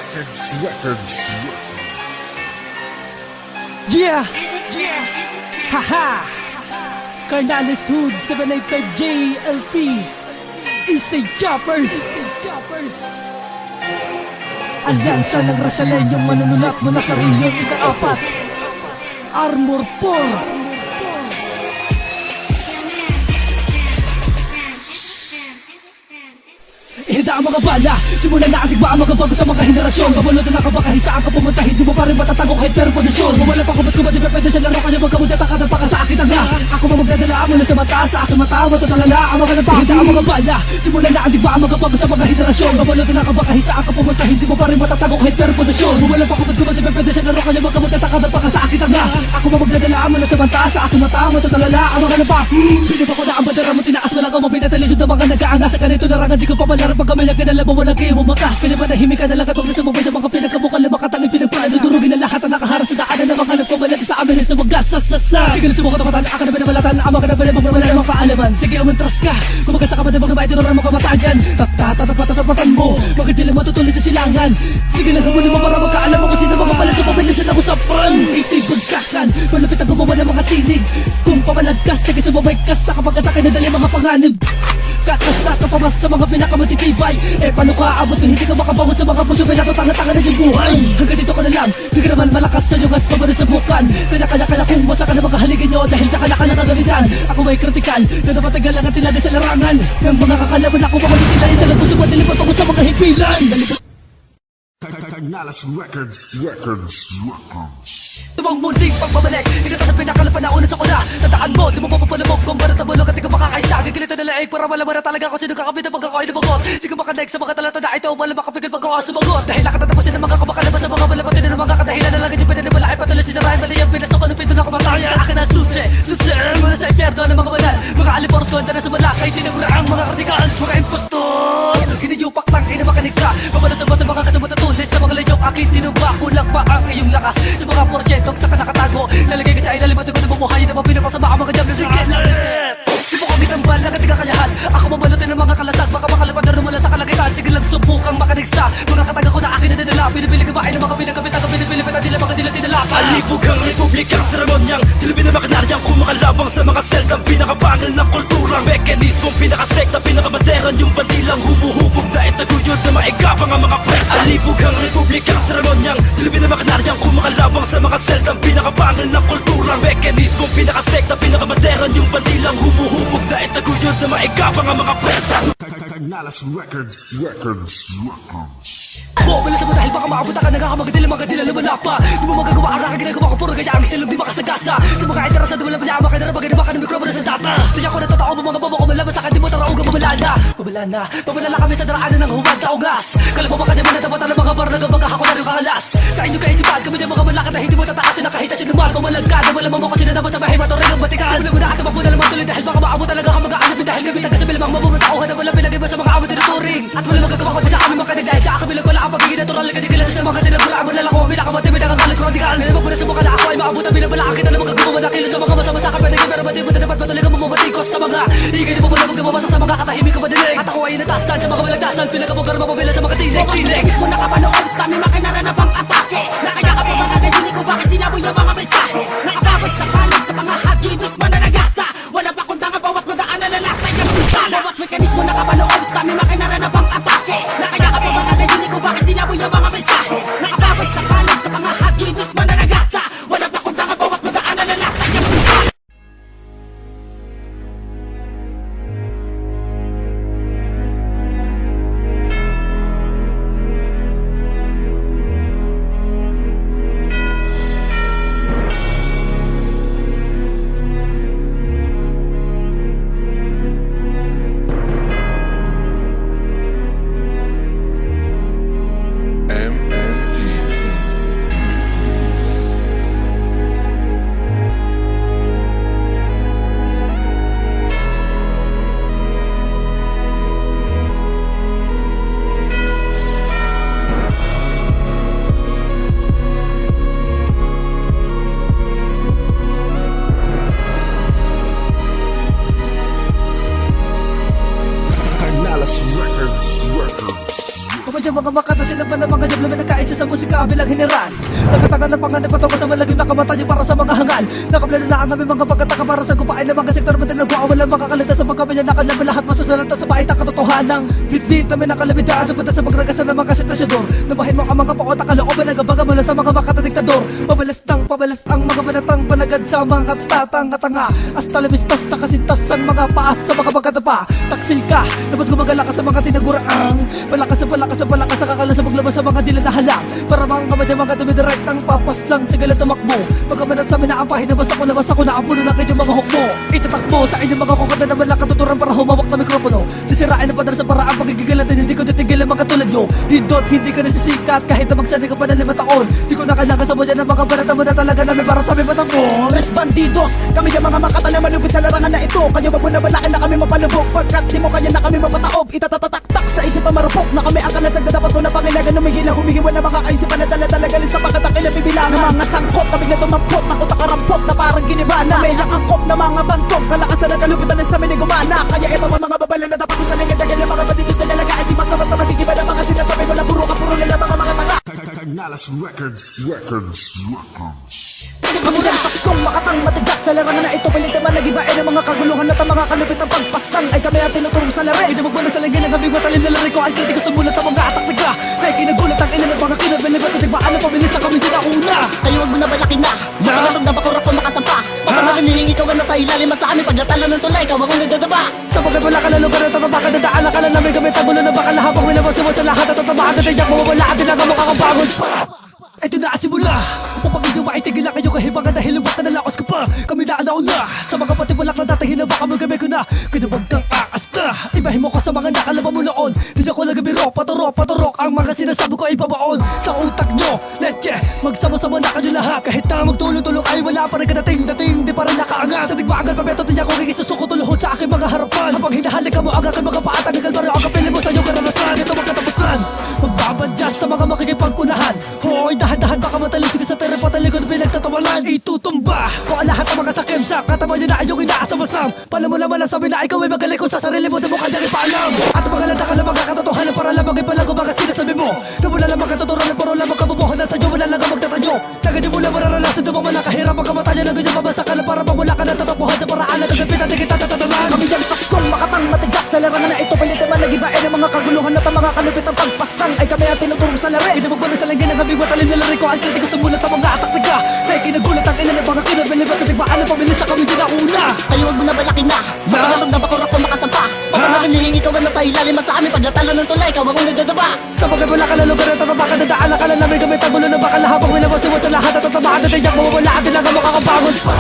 Records. Yeah! Haha! Carnales Hood 785 JLP Isay Choppers! Alyansa ng Rasyalenyong manunulat mula sa Riyong ika-4 Armor 4. Ihanda ang mga bala, simulan na ang digmaan magbabago sa mga henerasyon. Mabalot na nakabakahin saan ka pumunta, hindi mo pa rin matatagong kahit pero pondasyon. Mawala pa kumat kumat, di pa pwede siya laro kanya magkamudata ka ng paka sa akin tanga. Ako ba magdadala mo na sa mata, sa aking mata, matatalala ang mga nabang. Ihanda ang mga bala, simulan na ang digmaan magbabago sa mga henerasyon. Mabalot na nakabakahin saan ka pumunta, hindi mo pa rin matatagong kahit pero pondasyon. Mawala pa kumat kumat, di pa pwede siya laro kanya magkamudata ka ng paka sa akin tanga. Ako ba magdadala mo na sa mata, sa aking mata, matatalala ang mga nabang. Hindi ba ko na ang bandera mo tinaas, wala kang mabinatalisod ng mga nag-aangas. Sa ganito narangan, di ko pa malarang pag kami nagkinala mo walang kayo bumakas. Kaya manahimik ka na lang katong nasa mabay sa mga pinagkabukal na makatangin pinagpala. Dudurugin na lahat ang nakaharap sa daanan ng mga nagpamalati sa amin sa wagas. Sige na sumukat ang mata na aka na binabalatan. Ama ka na binabalatan ng mga kaalaman. Sige umantras ka, kumagat sa kamatay mga baito na mga kamatayan. Tatatapatan mo, magandila matutuloy sa silangan. Sige na gamulin mo para magkaalam mo kasi na mga pala sa pabilisan ako sa pran. Ito'y bagsakan, malapit ang gumawa ng mga tinig. Kung pamalagkas, sige sumabay ka sa kapag-atake na dali mga panganib. Kakasa ka pa mas sa mga pinakamatitibay. Paano ka abot kung hindi ka makabangon sa mga pusyo? Pinatotanga-tanga na yung buhay. Hanggang dito ka na lang, di ka naman malakas sa iyong aspa sa bukan. Kaya kung masa ka na makahaligin nyo dahil sa kanya kagamitan. Ako ay kritikal, na dapat tagal lang at tilagay sa larangan. Yung mga kakalaban ako mamali sila sa lagusin mo, dilipot ako sa mga himpilan. Carnales Records. Tumang muling pagbabalik, ikata sa pinakalapan na una sa kuna. Tandaan mo, di mo mapapalamog kung barat na bulog at di ka makakaisa. Gigilitan na laig para malaman na talaga kung sino kakabit na pag ako ay lumagot. Sige makanig sa mga talata na ito, wala makapigil pag ako sumagot. Dahil nakatatapusin ng mga kabakalabas sa mga balabatin ng mga kadahilan na lang hindi pwede na malaki patuloy sinarahin. Mali ang pinasok ng pito na kamatayan. Akin ang susi mula sa impyerno ng mga banal. Mga aliboros ko na sumalakay, tinagura ang mga radikal. Mga impostor, hiniyupak lang, inamakanig ka. Mabalasag mo sa mga kasamot at tulis. Sa mga layong akin tinuba, kulang pa ang iyong lakas. Sa mga porsyentong sa nakatago, lalagay ka sa ilalim at ikaw na bumuhay na mapinapasama ang mga diablo. Sige na subukang itambal lang at ikakayahan. Ako mabalutin ng mga kalasag, baka makalapad na rumula sa kalagitan. Sige lang subukang makanigsa mga kataga ko na akin na dinala. Pinipili gabain ng mga pinagkabit ang pinipili pa nila mga dila tinalakan. Alibugang republikang seremonyang Dilipin na makanaryang kumakalabang sa mga seldang pinakabangal ng kulturang mekanismong pinakasekta, pinakamaderan yung bandilang humuhubog na itaguyod na maigapang ang mga presa. Alibugang republikang seremonyang Dilipin na makanaryang kumakalabang sa mga seldang pinakabangal ng kulturang mekanismong pinakasekta, pinakamaderan yung bandilang humuhubog na itaguyod na maigapang ang mga presa. Carnales Records. Bilis mo dahil baka maabot ka nagkakamagdila mga dila lumala pa. Di mo magagawa ang aking ginagawa ko puro kaya ang silog di makasagasa. Sa mga interasa di mo lang panyama ka na bagay na baka ng mikropono sa data. Tiya ko na totoo mo mga bobo ko malaman sa akin di mo tarauga Mamalala kami sa daraanan ng huwag taugas. Kalabaw baka di mo natapatan ng mga bar na gabaga ako na rin kahalas. Sa inyo kaisipan kami ng mga malakad na hindi mo tataasin na kahit asinumal. Pamalagkad na walang mamukha sinadaman sa bahay mato rin ang batikan. Wala mo na at mapuna naman tuloy dahil baka maabot talaga ka mag-aanapin dahil kami taga sa bilamang mabumatauhan na walang pinag-iba sa mga awit tinuturing. At wala magkagawa ko sa amin makanig dahil sa akin bilang wala ang pagiging natural. Kadikilala sa mga tinaguraan mo na lang kung pinakamatibid ang akalit ko radikal. Nilabag mo na subukan na ako ay maabot ang bilang akin na naman kaguma na kilos sa mga masama sa akin pinagin. Pero ba't di mo na dapat matuloy ka mamabatikos sa mga ikay di mo muna magkamawasak sa mga katahimik ka madinig. At ako ay natasan sa mga malagdasan pinagabugar mapabila sa mga tinig. Mismo nakapanood sa aming makinara na pang atake. Nakayakap ang mga layunin ko bakit sinaboy ang mga mensahe. Nakababot sa panig sa mga hagi mismo na nagasa. Wala pa kung tanga bawat madaanan na latay ang pisala. Bawat mekanismo nakapanood sa aming makinara na pang atake. Nakayakap ang mga layunin ko bakit sinaboy ang mga mensahe. Nakababot sa panig sa mga hagi mismo na nagasa. Wala pa kung tanga bawat madaanan na latay ang pisala. M mga makata sila pa ng mga jab na nagkaisa sa musika bilang general. Nagkataga ng panganib patungo sa malagim na kamatayan para sa mga hangal. Nakaplano na ang aming mga pagkataka para sa kupain ng mga sektor matin nagwa. Walang makakalita sa mga kamilya nakalaban lahat masasalanta sa baita katotohanan. Bit-bit namin nakalabidaan Dumunta sa pagragasan ng mga sitwasyador. Nabahin mo ang mga paota kalooban nagabaga mula sa mga makata diktador. Pabalas ang mga banatang palagad sa mga tatanga-tanga. Hasta labistas nakasintas ang mga paas sa mga pagkatapa. Taksil ka, dapat gumagala ka sa mga tinaguraang. Palakas sa kakala sa paglabas sa mga dila na halang. Para mga kamadya mga dumidirect ang papas lang sa galat tumakbo. Pagkamanat sa amin na ang pahin nabas ako na ang puno ng kanyang mga hukmo. Itatakbo sa inyong mga kukada na walang katuturan para humawak na mikropono. Sisirain ang padar sa paraan pagigigilatan hindi ko titigil ang mga tulad nyo. Hindi ka nasisikat kahit na magsani ka pa na 5 taon. Di ko na kailangan sa mudya ng mga banata mo na talaga namin para sa aming patangkon. Tres bandidos, kami yung mga makata na malupit sa larangan na ito. Kayo wag mo na balakin na kami mapalubog. Pagkat di mo kanya na kami mapataob. Itatatatak sa isip ang marupok na kami ang kalasag na dapat mo na pangilagan. Humihila, humihiwan na mga kaisipan na dala-dala sa pagkatakil na bibilangan. Na mga sangkot, kami na tumampot, nakutaka-rampot na parang ginibana. May lakangkop na mga bantog, kalakasan na kalupitan na sa amin ay gumana. Kaya ito mga babala na dapat ko sa lingad. Dahil ang mga bandidot na lalaga ay di basta-basta matigiba na mga sinasabi mo na puro ka, puro nila mga tanga. Cagnalas Records. Kamulan kung makatang matigas sa larangan na ito. Pilit naman nag-ibain ang mga kaguluhan at ang mga kalupit ang pagpastang ay kami ang tinuturong sa lari. Pinabog mo na sa lingin ng habing matalim na lari ko ay kritiko sa mulat sa mga atak-tiga. Kaya kinagulat ang ilan ng mga kinabalibat sa digbaan na pabilis sa kami din na una. Kayo wag mo na balakin na sa pagkatog na bakurap ko makasampa. Papanakin hihingi ikaw na sa ilalim at sa amin paglatala ng tulay. Ikaw ang nagdadaba. Sa pagkat wala ka na lugar at baka nadaan ka lang namin gamit ang bulo na bakal habang winabasa mo sa lahat at tatabaan na tiyak mawawala at tinaga mo kakapagod pa. Ito na simula upang medyo maitigil na kayo kahibangan dahil lubat na nalaos ka pa. Kami na na sa mga patibulak na tatahina baka magamay ko na. Kinabag kang aasta ibahin mo ka sa mga nakalaban mo noon. Di ako nagabiro paturok ang mga sinasabi ko ay babaon sa utak nyo. Leche magsama-sama na kayo lahat. Kahit na magtulong-tulong ay wala pa rin kadating di pa rin nakaangat. Sa digbaangan pabeto di ako kikisusuko tuluhod sa aking mga harapan. Habang hinahalik ka mo ang aking mga paatang ikalbaro ang kapili mo sa iyong karanasan. Ito magkatapusan magbabadya sa mga makikipagkunahan. Hoy dahan-dahan baka matalisig sa tere patalikod pinagtatawalan. Itutumba ko ang lahat ng mga sakim sa katawan nyo na ayong inaasam-asam. Pala mo naman ang sabi na ikaw ay magaling ko sa sarili mo na mo kanyang ipaalam. At ang mga landa ka lang mga katotohanan para lamang ipalang kung mga sinasabi mo. Na wala lamang katotohanan pero lamang kabubuhanan sa iyo wala lang ang magtatayo. Na ganyan mo lang mararanasan na mga kahirapan kamatayan na ganyan mabasa ka lang para pag wala ka na tatapuhan sa paraan at ang gapitan di kita tatatalan. Kami yan takkong makatang matigas sa larangan na ito. Pilit naman nag-ibain ang mga kaguluhan at ang mga kalupit ang pagpastang ay kami ang tinuturong sa lari. Pinabog mo na sa lingin ng habing matalim na lari ko ay kritiko sa mulat sa mga atak-tiga. Kaya kinagulat ang ilan ng mga kinabalibat sa digbaan na pabilis sa kami din na una. Kayo wag mo na balakin na sa pagkatog na bakurap ko makasampa. Papanakin hihingi ikaw na sa ilalim at sa amin paglatala ng tulay. Ikaw ang nagdadaba. Sa pagkat wala ka na lugar at baka nadaan ka lang namin gamit ang bulo na bakal habang winabasa mo sa lahat at tatabaan na tiyak mawawala at tinaga mo kakapagod pa.